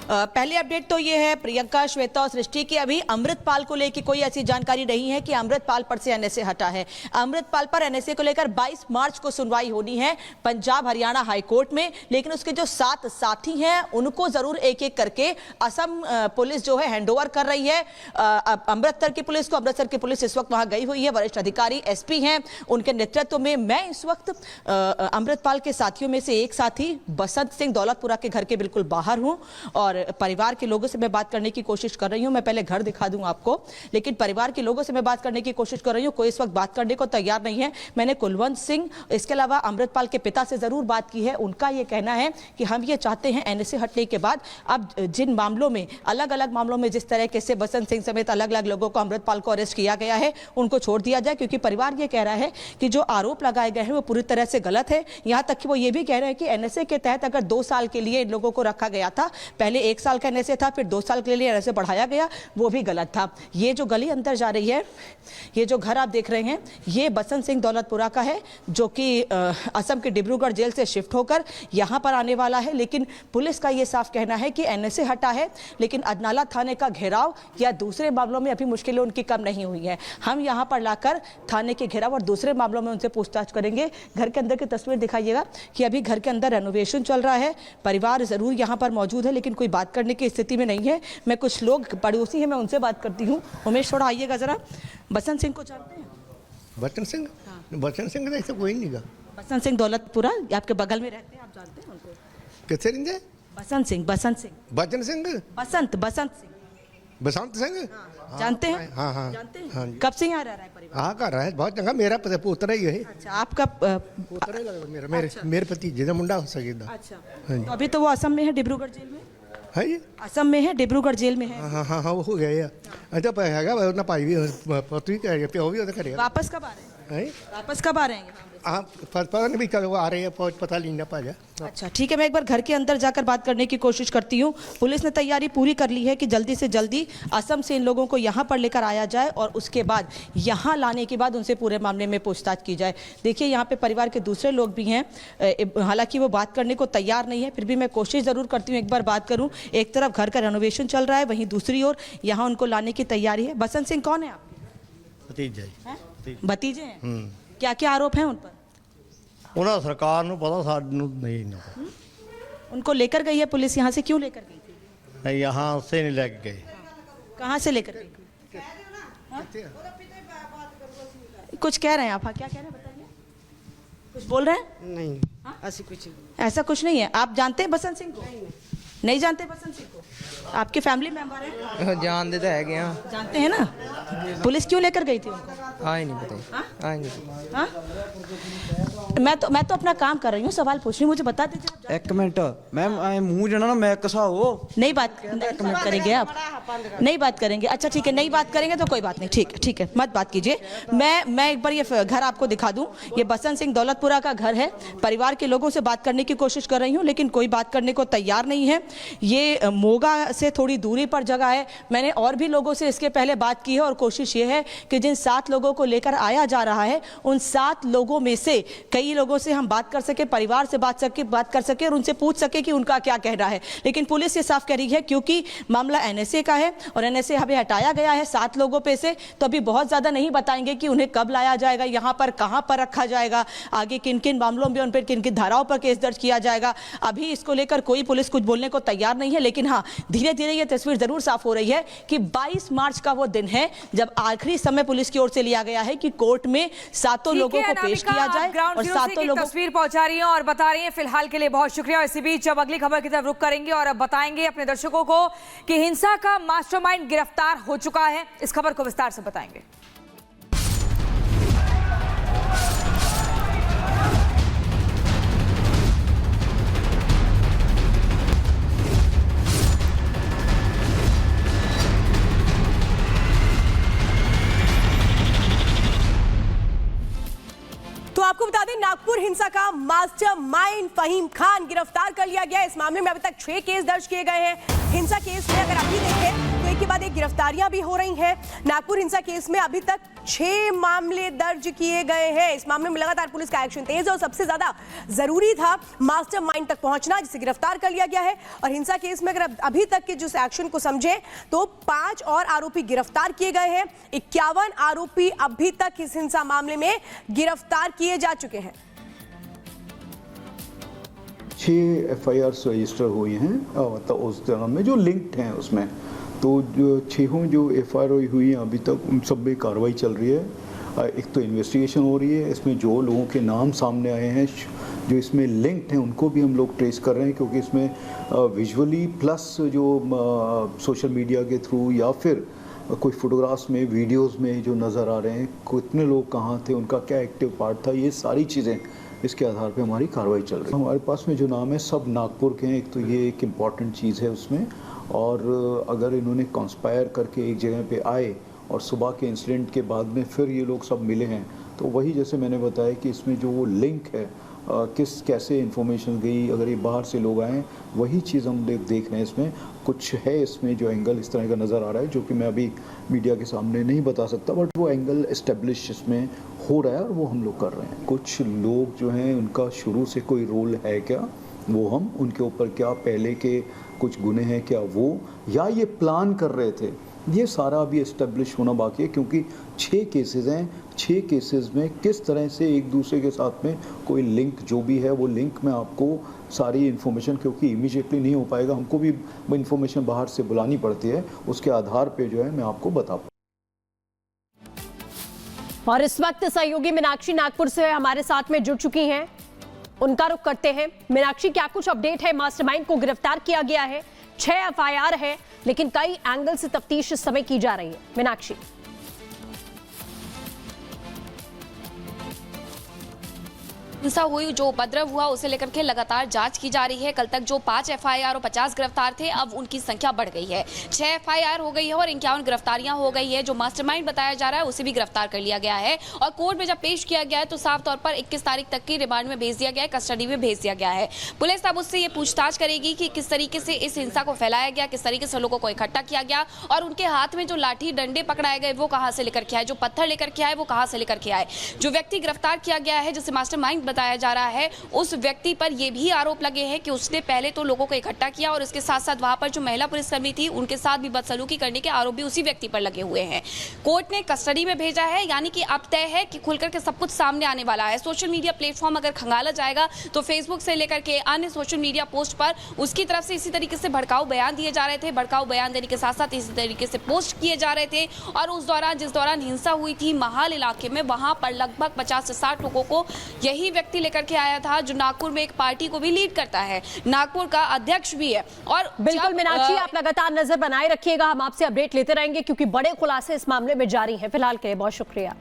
पहले अपडेट तो ये है प्रियंका, श्वेता और सृष्टि की अभी अमृतपाल को लेकर कोई ऐसी जानकारी नहीं है कि अमृतपाल पर से एनएसए हटा है। अमृतपाल पर एनएसए को लेकर 22 मार्च को सुनवाई होनी है पंजाब हरियाणा हाई कोर्ट में, लेकिन उसके जो 7 साथी हैं उनको जरूर एक एक करके असम पुलिस जो है हैंडओवर कर रही है अमृतसर की पुलिस को। अमृतसर की पुलिस इस वक्त वहां गई हुई है, वरिष्ठ अधिकारी एसपी हैं उनके नेतृत्व में। मैं इस वक्त अमृतपाल के साथियों में से एक साथी बसंत सिंह दौलतपुरा के घर के बिल्कुल बाहर हूं और परिवार के लोगों से मैं बात करने की कोशिश कर रही हूं। मैं पहले घर दिखा दूं आपको, लेकिन परिवार के लोगों से मैं बात करने की कोशिश कर रही हूं। कोई इस वक्त बात करने को तैयार नहीं है। मैंने कुलवंत सिंह, इसके अलावा अमृतपाल के पिता से जरूर बात की है। उनका यह कहना है कि हम ये चाहते हैं एनएसए हटने के बाद अब जिन मामलों में, अलग अलग मामलों में जिस तरह से बसंत सिंह समेत अलग अलग लोगों को, अमृतपाल को अरेस्ट किया गया है, उनको छोड़ दिया जाए, क्योंकि परिवार ये कह रहा है कि जो आरोप लगाए गए हैं वो पूरी तरह से गलत है। यहां तक कि वो ये भी कह रहे हैं कि एनएसए के तहत अगर 2 साल के लिए इन लोगों को रखा गया था, पहले 1 साल का एनएसए था, फिर 2 साल के लिए एनएसए बढ़ाया गया, वो भी गलत था। ये जो गली अंदर जा रही है, ये जो घर आप देख रहे हैं, ये बसंत सिंह दौलतपुरा का है, जो कि असम के डिब्रूगढ़ जेल से शिफ्ट होकर यहां पर आने वाला है। लेकिन पुलिस का ये साफ कहना है कि एनएसए हटा है, लेकिन अजनाला थाने का घेराव या दूसरे मामलों में अभी मुश्किलें उनकी कम नहीं हुई हैं। हम यहां पर लाकर थाने के घेराव और दूसरे मामलों में उनसे पूछताछ करेंगे। घर के अंदर की तस्वीर दिखाइएगा कि अभी घर के अंदर रेनोवेशन चल रहा है, परिवार जरूर यहां पर मौजूद है, लेकिन कोई बात करने की स्थिति में नहीं है। मैं कुछ लोग पड़ोसी हैं, मैं उनसे बात करती हूँ। उमेश, थोड़ा आइएगा जरा। बसंत सिंह को जानते हैं? बसंत सिंह? हाँ। बसंत सिंह ऐसा कोई नहीं गा। बसंत सिंह दौलतपुरा आपके बगल में रहते हैं, आप जानते हैं उनको? किससे रहते? बसंत सिंह। बसंत सिंह। बसंत सिंह? बसंत सिंह। बसंत सिंह? हाँ, जानते हैं? हाँ हाँ जानते हैं? हाँ। कब से यहाँ रह रहा है परिवार? हाँ, कर रहा है, बहुत चंगा। मेरा पोतरा ही है। अच्छा, आपका पोतरा ही लगता मेरा, मेरे भतीजे का मुंडा हो सकेगा। अच्छा, हाँ। तो अभी तो वो असम में है, डिब्रूगढ़ जेल में है जी? असम में है, डिब्रूगढ़ जेल में है। हाँ हाँ हाँ, वो हो गया। अच्छा है ना, भाई भी पोतरी का प्यो भी करे। वापस कब आ रहे हैं? वापस कब आ रहे हैं? हाँ, पता नहीं भी कब आ रहे हैं, पता नहीं ना पाजा। अच्छा, ठीक है, मैं एक बार घर के अंदर जाकर बात करने की कोशिश करती हूँ। पुलिस ने तैयारी पूरी कर ली है कि जल्दी से जल्दी असम से इन लोगों को यहाँ पर लेकर आया जाए और उसके बाद यहाँ लाने के बाद उनसे पूरे मामले में पूछताछ की जाए। देखिए, यहाँ पे परिवार के दूसरे लोग भी हैं, हालांकि वो बात करने को तैयार नहीं है, फिर भी मैं कोशिश ज़रूर करती हूँ एक बार बात करूँ। एक तरफ घर का रेनोवेशन चल रहा है, वहीं दूसरी ओर यहाँ उनको लाने की तैयारी है। बसंत सिंह कौन है आपके? भतीजे हैं। क्या क्या आरोप हैं उन पर? उन्हें सरकार ਨੂੰ पता, सानू नहीं ना। उनको लेकर गई है पुलिस? यहाँ से क्यों लेकर गई थी? नहीं, यहाँ से नहीं लेके गए। कहाँ से लेकर गई थी? कुछ कह रहे हैं आप? हाँ, क्या कह रहे हैं बताइए। कुछ बोल रहे हैं? नहीं, ऐसा कुछ नहीं है। आप जानते हैं बसंत सिंह को? नहीं जानते बसंत सिंह को? आपके फैमिली मेंबर हैं? जानते तो है। जानते हैं ना? पुलिस क्यों लेकर गई थी उनको? आई नहीं पता। आई नहीं। हाँ? मैं तो अपना काम कर रही हूँ, सवाल पूछ रही हूँ, मुझे बता दीजिए। एक मिनट मैम, मुंह जना ना मैं कसा हो। नहीं बात करेंगे आप? नहीं बात करेंगे? अच्छा ठीक है, नहीं बात करेंगे तो कोई बात नहीं, ठीक है, मत बात कीजिए। मैं एक बार ये घर आपको दिखा दूं। ये बसंत सिंह दौलतपुरा का घर है। परिवार के लोगों से बात करने की कोशिश कर रही हूँ, लेकिन कोई बात करने को तैयार नहीं है। ये मोगा से थोड़ी दूरी पर जगह है। मैंने और भी लोगों से इसके पहले बात की है और कोशिश ये है कि जिन 7 लोगों को लेकर आया जा रहा है, उन 7 लोगों में से कई लोगों से हम बात कर सके, परिवार से बात कर सके और उनसे पूछ सके कि उनका क्या कहना है। लेकिन पुलिस ये साफ कह रही है, क्योंकि मामला एनएसए का है और एनएसए हमें हटाया गया है 7 लोगों पे से, तो अभी बहुत ज्यादा नहीं बताएंगे कि उन्हें कब लाया जाएगा, यहाँ पर कहां पर रखा जाएगा, आगे किन किन मामलों में उन पर किन किन धाराओं पर केस दर्ज किया जाएगा। अभी इसको लेकर कोई पुलिस कुछ बोलने को तैयार नहीं है। लेकिन हाँ, धीरे धीरे ये तस्वीर जरूर साफ हो रही है कि 22 मार्च का वो दिन है जब आखिरी समय पुलिस की ओर से लिया गया है कि कोर्ट में 7 लोगों को पेश किया जाए और 7 लोगों तस्वीर पहुंचा रही हैं और बता रही हैं। फिलहाल के लिए बहुत शुक्रिया। इसी बीच अब अगली खबर की तरफ रुख करेंगे और अब बताएंगे अपने दर्शकों को कि हिंसा का मास्टरमाइंड गिरफ्तार हो चुका है। इस खबर को विस्तार से बताएंगे। तो आपको बता दें, नागपुर हिंसा का मास्टरमाइंड फहीम खान गिरफ्तार कर लिया गया। इस मामले में अभी तक 6 केस दर्ज किए गए हैं। हिंसा केस में अगर अभी देखें तो एक के बाद एक गिरफ्तारियां भी हो रही हैं। नागपुर हिंसा केस में अभी तक 6 मामले दर्ज किए गए हैं। इस मामले में लगातार पुलिस का एक्शन तेज है और सबसे ज्यादा जरूरी था मास्टरमाइंड तक पहुंचना, जिसे गिरफ्तार कर लिया गया है। और हिंसा केस में अगर अभी तक के जिस एक्शन को समझे तो 5 और आरोपी गिरफ्तार किए गए हैं। 51 आरोपी अभी तक इस हिंसा मामले में गिरफ्तार किए जा चुके हैं। 6 FIRs रजिस्टर हुई हैं, मतलब उस तरह में जो लिंक्ड हैं उसमें। तो जो 6 जो FIR हुई हैं अभी तक उन सब में कार्रवाई चल रही है। एक तो इन्वेस्टिगेशन हो रही है, इसमें जो लोगों के नाम सामने आए हैं जो इसमें लिंक्ड हैं उनको भी हम लोग ट्रेस कर रहे हैं, क्योंकि इसमें विजुअली प्लस जो सोशल मीडिया के थ्रू या फिर कोई फोटोग्राफ्स में, वीडियोस में जो नज़र आ रहे हैं, कितने लोग कहाँ थे, उनका क्या एक्टिव पार्ट था, ये सारी चीज़ें इसके आधार पे हमारी कार्रवाई चल रही है। हमारे पास में जो नाम है सब नागपुर के हैं। एक तो ये एक इम्पॉर्टेंट चीज़ है उसमें, और अगर इन्होंने कॉन्स्पायर करके एक जगह पे आए और सुबह के इंसिडेंट के बाद में फिर ये लोग सब मिले हैं, तो वही जैसे मैंने बताया कि इसमें जो वो लिंक है, किस कैसे इन्फॉर्मेशन गई, अगर ये बाहर से लोग आए, वही चीज़ हम देख रहे हैं। इसमें कुछ है इसमें जो एंगल इस तरह का नज़र आ रहा है, जो कि मैं अभी मीडिया के सामने नहीं बता सकता, बट वो एंगल एस्टेब्लिश इसमें हो रहा है और वो हम लोग कर रहे हैं। कुछ लोग जो हैं उनका शुरू से कोई रोल है क्या, वो हम उनके ऊपर क्या पहले के कुछ गुने हैं क्या वो, या ये प्लान कर रहे थे, ये सारा अभी एस्टेब्लिश होना बाकी है। क्योंकि 6 केसेस हैं, 6 केसेस में किस तरह से एक दूसरे के साथ में कोई लिंक जो भी है, वो लिंक में आपको सारी इन्फॉर्मेशन, क्योंकि इमीडिएटली नहीं हो पाएगा, हमको भी इन्फॉर्मेशन बाहर से बुलानी पड़ती है, उसके आधार पे जो है मैं आपको बता पाऊँ। और इस वक्त सहयोगी मीनाक्षी नागपुर से हमारे साथ में जुड़ चुकी हैं, उनका रुख करते हैं। मीनाक्षी, क्या कुछ अपडेट है? मास्टरमाइंड को गिरफ्तार किया गया है, 6 FIR है, लेकिन कई एंगल से तफ्तीश इस समय की जा रही है। मीनाक्षी, हिंसा हुई, जो उपद्रव हुआ, उसे लेकर के लगातार जांच की जा रही है। कल तक जो 5 FIR और 50 गिरफ्तार थे, अब उनकी संख्या बढ़ गई है, 6 FIR हो गई है और 51 गिरफ्तारियां हो गई है। जो मास्टरमाइंड बताया जा रहा है उसे भी गिरफ्तार कर लिया गया है और कोर्ट में जब पेश किया गया है तो साफ तौर पर 21 तारीख तक की रिमांड में भेज दिया गया है, कस्टडी में भेज दिया गया है। पुलिस अब उससे ये पूछताछ करेगी कि किस तरीके से इस हिंसा को फैलाया गया, किस तरीके से लोगों को इकट्ठा किया गया और उनके हाथ में जो लाठी डंडे पकड़ाए गए वो कहां से लेकर के आए, जो पत्थर लेकर के आए वो कहां से लेकर के आए। जो व्यक्ति गिरफ्तार किया गया है, जिसे मास्टरमाइंड बताया जा रहा है, उस व्यक्ति पर यह भी आरोप लगे हैं कि उसने पहले तो लोगों को इकट्ठा किया और इसके साथ साथ वहां पर जो महिला पुलिसकर्मी थी उनके साथ भी बदसलूकी करने के आरोप भी उसी व्यक्ति पर लगे हुए हैं। कोर्ट ने कस्टडी में भेजा है, यानी कि अब तय है कि खुलकर के सब कुछ सामने आने वाला है। सोशल मीडिया प्लेटफॉर्म अगर खंगाला जाएगा तो फेसबुक से लेकर के अन्य सोशल मीडिया पोस्ट पर उसकी तरफ से इसी तरीके से भड़काऊ बयान दिए जा रहे थे, भड़काऊ बयान देने के साथ साथ इसी तरीके से पोस्ट किए जा रहे थे। और उस दौरान जिस दौरान हिंसा हुई थी महाल इलाके में, वहां पर लगभग 50 से 60 लोगों को यही व्यक्ति लेकर के आया था, जो नागपुर में एक पार्टी को भी लीड करता है, नागपुर का अध्यक्ष भी है। और बिल्कुल मीनाक्षी, आप लगातार नजर बनाए रखिएगा, हम आपसे अपडेट लेते रहेंगे क्योंकि बड़े खुलासे इस मामले में जारी हैं। फिलहाल के लिए बहुत शुक्रिया।